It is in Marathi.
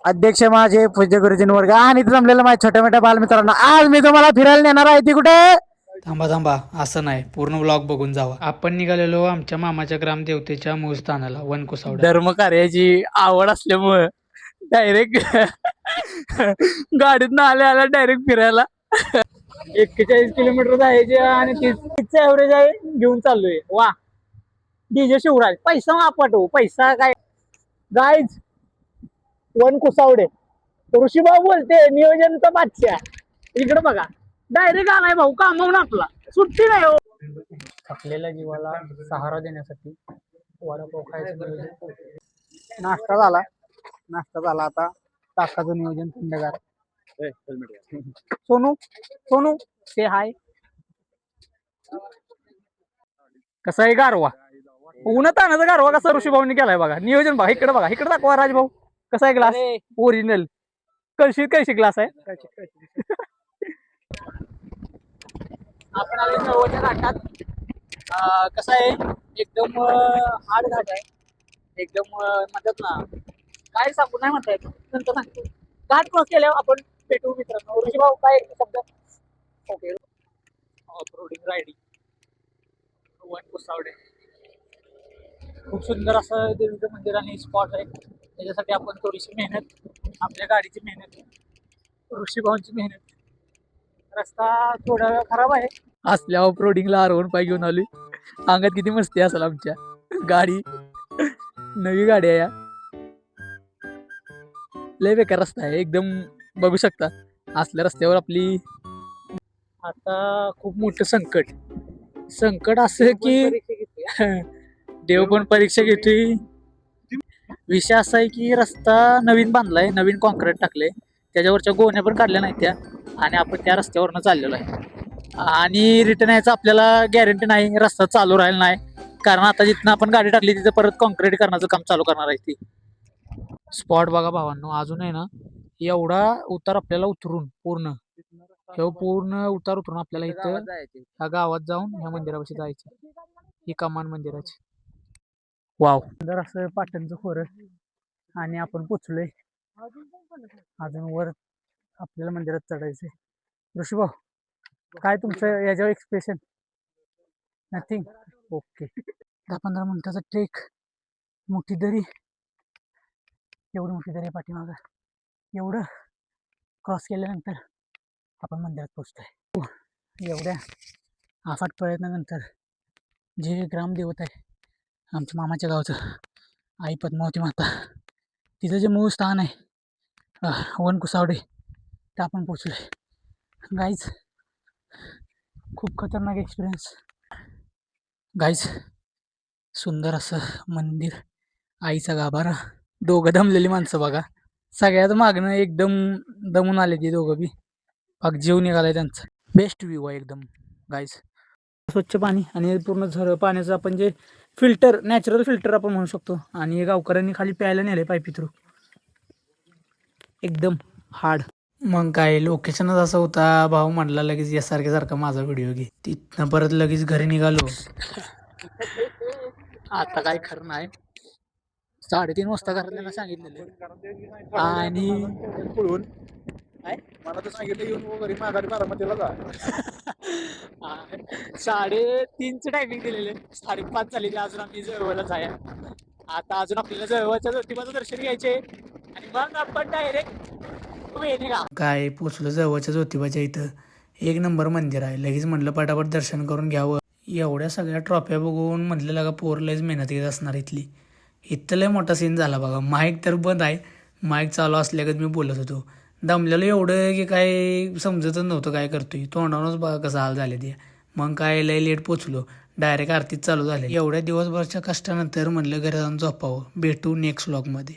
अध्यक्ष माझे पूज्य गुरुजीन वर्ग आणि इथे जमलेलं माझ्या छोट्या मोठ्या बालमित्रांना आज मी तुम्हाला फिरायला नेणार आहे ती कुठे. थांबा थांबा, असं नाही, पूर्ण व्लॉग बघून जावा. आपण निघालेलो आमच्या मामाच्या ग्रामदेवतेच्या मूळ स्थानाला वनकुसावडा. धर्म कार्याची आवड असल्यामुळे डायरेक्ट गाडीत आल्या आल्या डायरेक्ट फिरायला 41 किलोमीटर जायचे आणि तीच ऍव्हरेज आहे घेऊन चाललोय. वा डीजे शिवराज पैसा वापटो पैसा काय गाईज. वन कुसावडे ऋषीभाऊ बोलते नियोजनचा बादशाह. इकडे बघा डायरेक्ट आलाय भाऊ कामावून आपला सुट्टी नाही हो. थकलेल्या जीवाला सहारा देण्यासाठी वडापाव खायचं नियोजन. नाश्ता झाला आता ताकाचं नियोजन थंडगार. सोनू सोनू ते हाय कसा आहे गारवा उन्हात आणायचा गारवा कसा ऋषीभाऊनी केलाय बघा. नियोजन बघा इकडे दाखवा राजभाऊ कसा आहे ग्लास ओरिजिनल कळशी ग्लास आहे. आपण आले नवच्या घाटात. कसा आहे एकदम हार्ड घाट आहे एकदम म्हणतात ना काय सांगू नाही म्हणता येत नंतर सांगतो. घाट क्रॉस केल्यावर आपण भेटू मित्रांनो. ऋषीभाऊ काय शब्द. ओके ऑफरोडिंग रायडिंग वन कुसावडे खूप सुंदर असं देवीचं मंदिर आणि स्पॉट आहे. त्याच्यासाठी आपण थोडीशी मेहनत आपल्या गाडीची मेहनत ऋषीभाऊंची मेहनत. रस्ता थोडा खराब आहे असल्या ऑफरोडिंगला R1 5 घेऊन आली. अंगात किती मस्ती असेल आमच्या. गाडी नवी गाडी आहे या. लय बेकार रस्ता आहे एकदम बघू शकता. असल्या रस्त्यावर आपली आता खूप मोठं संकट असं की देव पण परीक्षा घेतोय. विषय असा आहे की रस्ता नवीन बांधलाय नवीन कॉन्क्रीट टाकले त्याच्यावरच्या गोण्या पण काढल्या नाही त्या आणि आपण त्या रस्त्यावरनं चाललेलो आहे आणि रिटर्न यायचं आपल्याला गॅरंटी नाही. रस्ता चालू राहिला नाही कारण आता जिथनं आपण गाडी टाकली तिथं परत कॉन्क्रीट करण्याचं काम चालू करणार आहे. ती स्पॉट बघा भावांनो अजून आहे ना एवढा उतार आपल्याला उतरून पूर्ण उतार उतरून आपल्याला इथं ह्या गावात जाऊन ह्या मंदिरापाशी जायचं. ही कमान मंदिराची. वाव सुंदर असं पाटणचं खोरं आणि आपण पोचलोय. अजून वर आपल्याला मंदिरात चढायचंय. ऋषीभाऊ काय तुमचं याच्यावर एक्सप्रेशन. नथिंग. ओके 10-15 मिनिटाचा ट्रेक. मोठी दरी एवढी मोठी दरी पाठीमाग एवढं क्रॉस केल्यानंतर आपण मंदिरात पोचतोय. एवढ्या अफाट प्रयत्नानंतर जे ग्रामदेवत आहे आमच्या मामाच्या गावचं आई पद्मावती माता तिचं जे मूळ स्थान आहे वन कुसावडे ते आपण पोचलोय. गाईज खूप खतरनाक एक्सपिरियन्स. गाईज सुंदर असं मंदिर आईचा गाभारा. दोघं दमलेली माणसं बघा. सगळ्यात मागणं एकदम दमून आले ती दोघं बी. पाक जीव निघालाय त्यांचा. बेस्ट व्ह्यू आहे एकदम गाईज. स्वच्छ पाणी आणि पूर्ण पाण्याचं आपण जे फिल्टर नॅचरल फिल्टर आपण म्हणू शकतो आणि गावकऱ्यांनी खाली प्यायला नेले पायपी थ्रू. एकदम हार्ड. मग काय लोकेशनच असं होता. भाऊ म्हटला लगेच यासारखा माझा व्हिडिओ घे. तिथनं परत लगेच घरी निघालो. आता काय खरं नाही. 3:30 वाजता घरातल्यांना सांगितलेलं आणि पळून काय मला तर सांगितलं येऊन वगैरे माघारी बारामतीला जा. 3:30चं टायमिंग दिलेलं 5:30 झालेली. अजून आम्ही जवळला जाया. आता अजून आपल्याला जवळच्या ज्योतिबाचं दर्शन घ्यायचे आणि मग आपण डायरेक्ट काय पोचलो जवळच्या ज्योतिबाच्या इथं. एक नंबर मंदिर आहे. लगेच म्हटलं पटापट दर्शन करून घ्यावं. एवढ्या सगळ्या ट्रॉफ्या बघून म्हटलं लागा पोर लयच मेहनत घेत असणार इथली. इथं लय मोठा सीन झाला बघा. माईक तर बंद आहे. माईक चालू असल्यागत मी बोलत होतो. दमलेलं एवढं की काय समजतच नव्हतं काय करतोय. तोंडावरच बघा कसं हाल झाले ते. मग काय लय लेट पोचलो. डायरेक्ट आरतीच चालू झाले. एवढ्या दिवसभरच्या कष्टानंतर म्हटलं घरी जाऊन झोपावं. भेटू नेक्स्ट व्लॉगमध्ये.